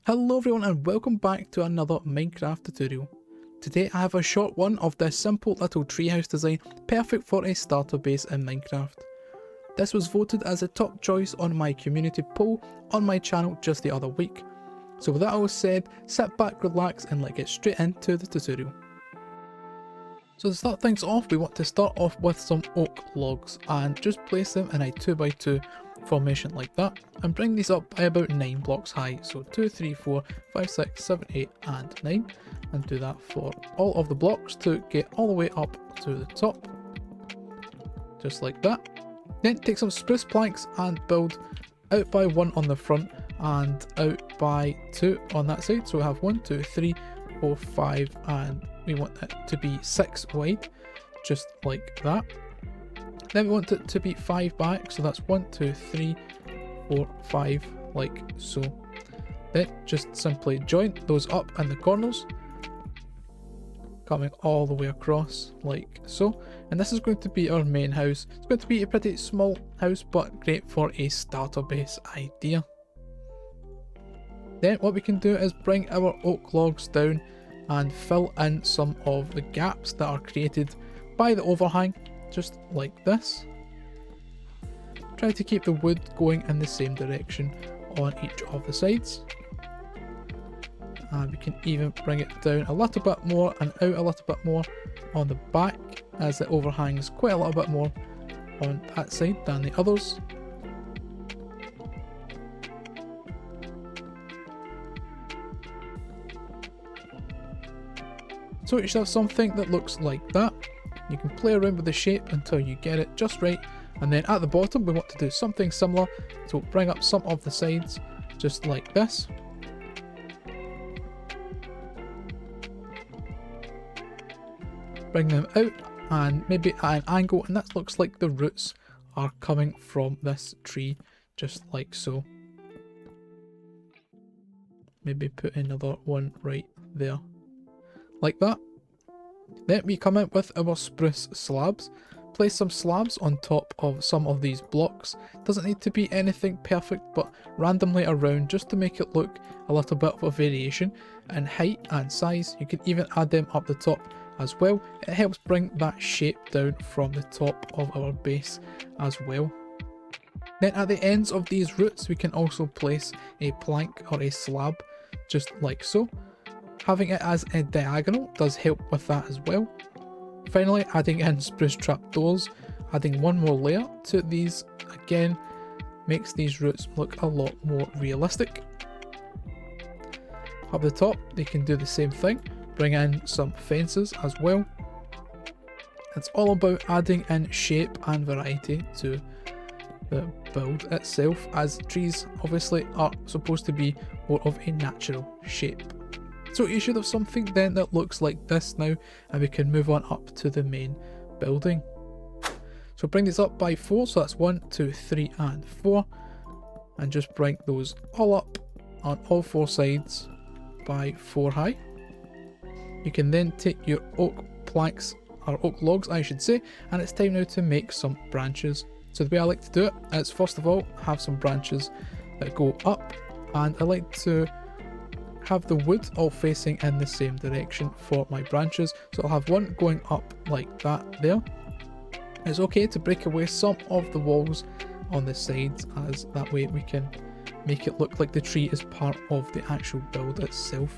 Hello everyone and welcome back to another Minecraft tutorial. Today I have a short one of this simple little treehouse design, perfect for a starter base in Minecraft. This was voted as a top choice on my community poll on my channel just the other week. So with that all said, sit back, relax and let's get straight into the tutorial. So to start things off, we want to start off with some oak logs and just place them in a 2x2 formation like that and bring these up by about 9 blocks high. So 2, 3, 4, 5, 6, 7, 8 and 9, and do that for all of the blocks to get all the way up to the top, just like that. Then take some spruce planks and build out by 1 on the front and out by 2 on that side. So we have 1, 2, 3, 4, 5 and we want it to be 6 wide, just like that. Then we want it to be 5 back, so that's 1, 2, 3, 4, 5, like so. Then just simply join those up in the corners, coming all the way across like so. And this is going to be our main house. It's going to be a pretty small house, but great for a starter base idea. Then what we can do is bring our oak logs down and fill in some of the gaps that are created by the overhang, just like this. Try to keep the wood going in the same direction on each of the sides. And we can even bring it down a little bit more and out a little bit more on the back, as it overhangs quite a little bit more on that side than the others. So you should have something that looks like that. You can play around with the shape until you get it just right, and then at the bottom we want to do something similar, so bring up some of the sides just like this. Bring them out and maybe at an angle, and that looks like the roots are coming from this tree, just like so. Maybe put another one right there, like that. Then we come in with our spruce slabs. Place some slabs on top of some of these blocks. Doesn't need to be anything perfect, but randomly around just to make it look a little bit of a variation in height and size. You can even add them up the top as well. It helps bring that shape down from the top of our base as well. Then at the ends of these roots we can also place a plank or a slab, just like so. Having it as a diagonal does help with that as well. Finally, adding in spruce trapdoors, adding one more layer to these again makes these roots look a lot more realistic. Up the top they can do the same thing, bring in some fences as well. It's all about adding in shape and variety to the build itself, as trees obviously are supposed to be more of a natural shape. So you should have something then that looks like this now, and we can move on up to the main building. So bring these up by 4, so that's 1, 2, 3 and 4, and just bring those all up on all 4 sides by 4 high. You can then take your oak planks, or oak logs I should say, and it's time now to make some branches. So the way I like to do it is first of all have some branches that go up, and I like to have the wood all facing in the same direction for my branches. So I'll have one going up like that there. It's okay to break away some of the walls on the sides, as that way we can make it look like the tree is part of the actual build itself.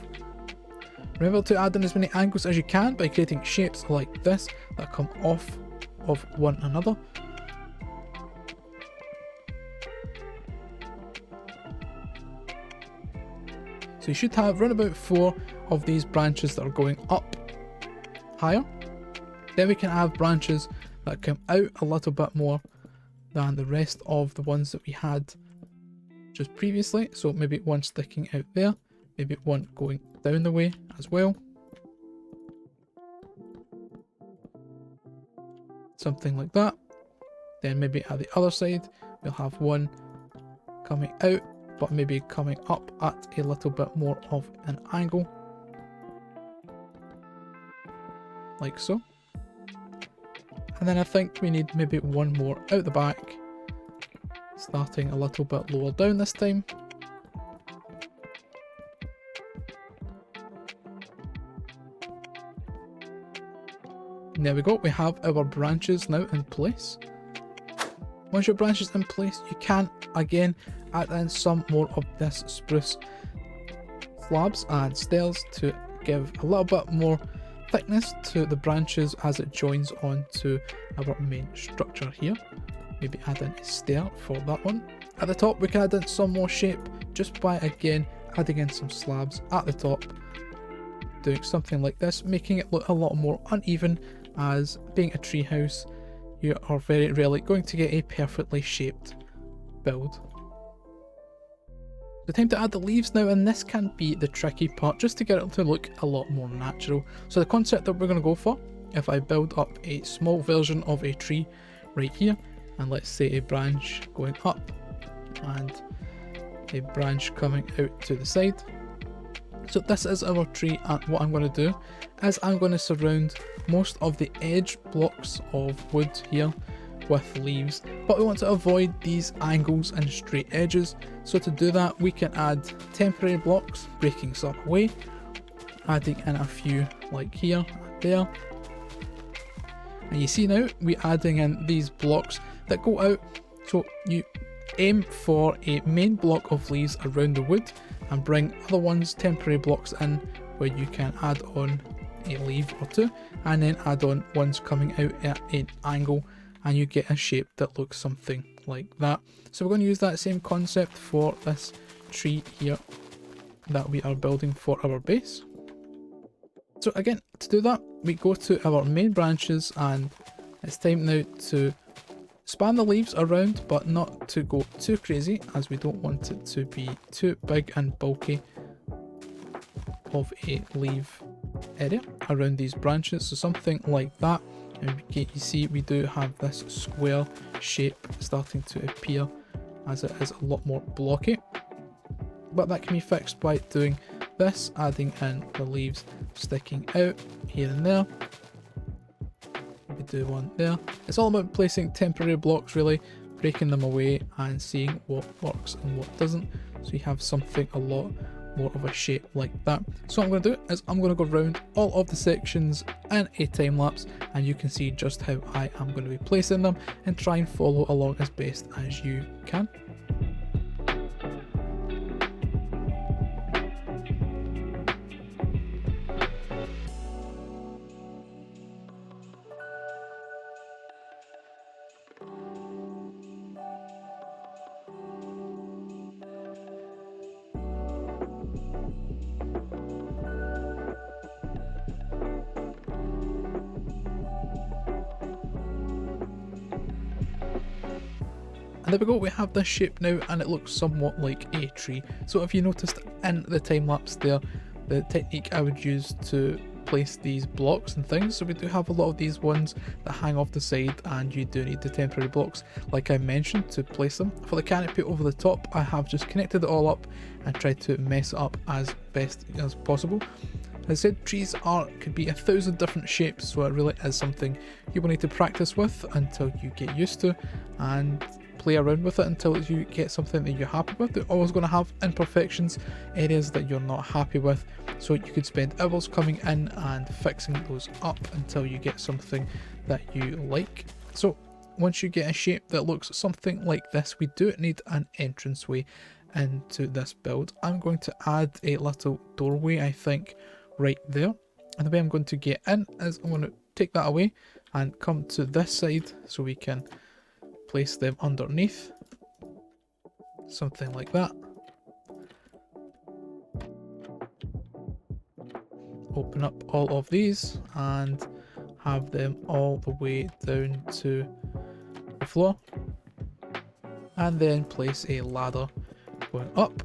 Remember to add in as many angles as you can by creating shapes like this that come off of one another. So you should have around about 4 of these branches that are going up higher. Then we can have branches that come out a little bit more than the rest of the ones that we had just previously. So maybe one sticking out there, maybe one going down the way as well. Something like that. Then maybe at the other side we'll have one coming out, but maybe coming up at a little bit more of an angle, like so. And then I think we need maybe one more out the back, starting a little bit lower down this time, There we go, we have our branches now in place. Once your branch is in place, you can again add in some more of this spruce slabs and stairs to give a little bit more thickness to the branches as it joins onto our main structure here. Maybe add in a stair for that one. At the top we can add in some more shape just by again adding in some slabs at the top, doing something like this, making it look a lot more uneven, as being a treehouse you are very rarely going to get a perfectly shaped build. The time to add the leaves now, and this can be the tricky part just to get it to look a lot more natural. So the concept that we're going to go for, if I build up a small version of a tree right here, and let's say a branch going up and a branch coming out to the side. So this is our tree, and what I'm going to do is I'm going to surround most of the edge blocks of wood here with leaves, but we want to avoid these angles and straight edges. So to do that we can add temporary blocks, breaking some away, adding in a few like here and there. And you see now we're adding in these blocks that go out, so you aim for a main block of leaves around the wood and bring other ones, temporary blocks, in where you can add on a leaf or two, and then add on ones coming out at an angle, and you get a shape that looks something like that. So we're going to use that same concept for this tree here that we are building for our base. So again, to do that we go to our main branches, and it's time now to span the leaves around, but not to go too crazy, as we don't want it to be too big and bulky of a leaf area around these branches. So something like that. And you see we do have this square shape starting to appear, as it is a lot more blocky, but that can be fixed by doing this, adding in the leaves sticking out here and there. We do one there. It's all about placing temporary blocks really, breaking them away and seeing what works and what doesn't, so you have something a lot more of a shape like that. So what I'm going to do is I'm going to go around all of the sections in a time lapse, and you can see just how I am going to be placing them, and try and follow along as best as you can. And there we go, we have this shape now, and it looks somewhat like a tree. So if you noticed in the time lapse there, the technique I would use to place these blocks and things, so we do have a lot of these ones that hang off the side, and you do need the temporary blocks like I mentioned to place them. For the canopy over the top, I have just connected it all up and tried to mess it up as best as possible. As I said, trees could be 1,000 different shapes, so it really is something you will need to practice with until you get used to, and play around with it until you get something that you're happy with. They're always going to have imperfections, areas that you're not happy with, so you could spend hours coming in and fixing those up until you get something that you like. So once you get a shape that looks something like this, we do need an entranceway into this build. I'm going to add a little doorway, I think, right there, and the way I'm going to get in is I'm going to take that away and come to this side so we can place them underneath, something like that. Open up all of these and have them all the way down to the floor, and then place a ladder going up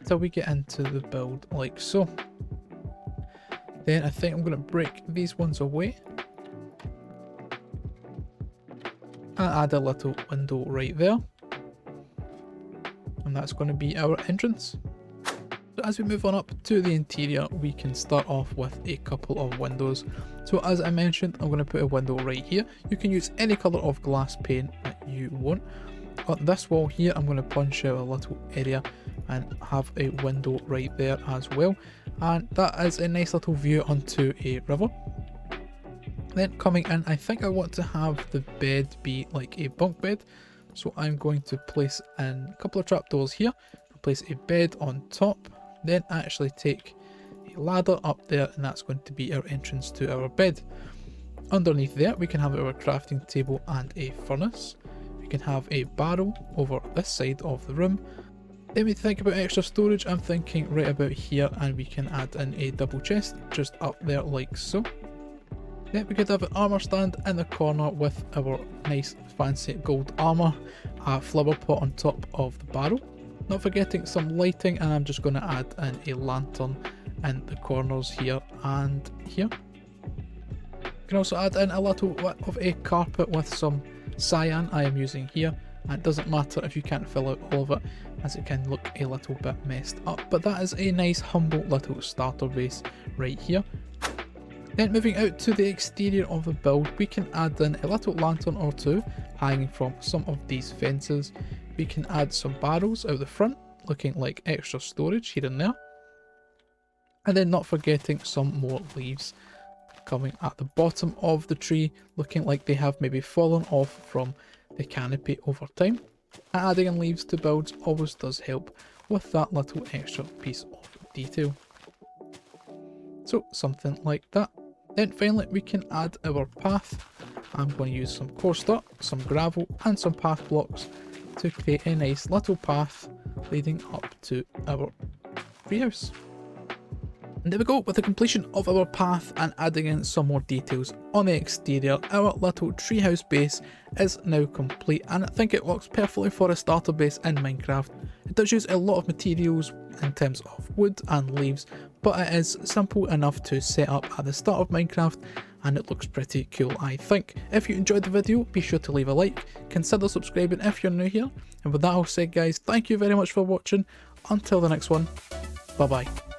until we get into the build like so. Then I think I'm going to break these ones away and add a little window right there, and that's going to be our entrance. So as we move on up to the interior, we can start off with a couple of windows. So as I mentioned, I'm going to put a window right here. You can use any colour of glass paint that you want. On this wall here, I'm going to punch out a little area and have a window right there as well, and that is a nice little view onto a river. Then coming in, I think I want to have the bed be like a bunk bed. So I'm going to place in a couple of trapdoors here, place a bed on top, then actually take a ladder up there, and that's going to be our entrance to our bed. Underneath there we can have our crafting table and a furnace. We can have a barrel over this side of the room. Then we think about extra storage, I'm thinking right about here, and we can add in a double chest just up there like so. Then we could have an armour stand in the corner with our nice fancy gold armour, a flower pot on top of the barrel. Not forgetting some lighting, and I'm just going to add in a lantern in the corners here and here. You can also add in a little bit of a carpet with some cyan I am using here, and it doesn't matter if you can't fill out all of it, as it can look a little bit messed up, but that is a nice humble little starter base right here. Then moving out to the exterior of the build, we can add in a little lantern or two hanging from some of these fences. We can add some barrels out the front, looking like extra storage here and there. And then not forgetting some more leaves coming at the bottom of the tree, looking like they have maybe fallen off from the canopy over time. And adding in leaves to builds always does help with that little extra piece of detail. So something like that. Then finally we can add our path. I'm going to use some coarse dirt, some gravel and some path blocks to create a nice little path leading up to our treehouse. And there we go, with the completion of our path and adding in some more details on the exterior, our little treehouse base is now complete, and I think it works perfectly for a starter base in Minecraft. It does use a lot of materials in terms of wood and leaves, but it is simple enough to set up at the start of Minecraft, and it looks pretty cool, I think. If you enjoyed the video, be sure to leave a like, consider subscribing if you're new here, and with that all said guys, thank you very much for watching. Until the next one, bye bye.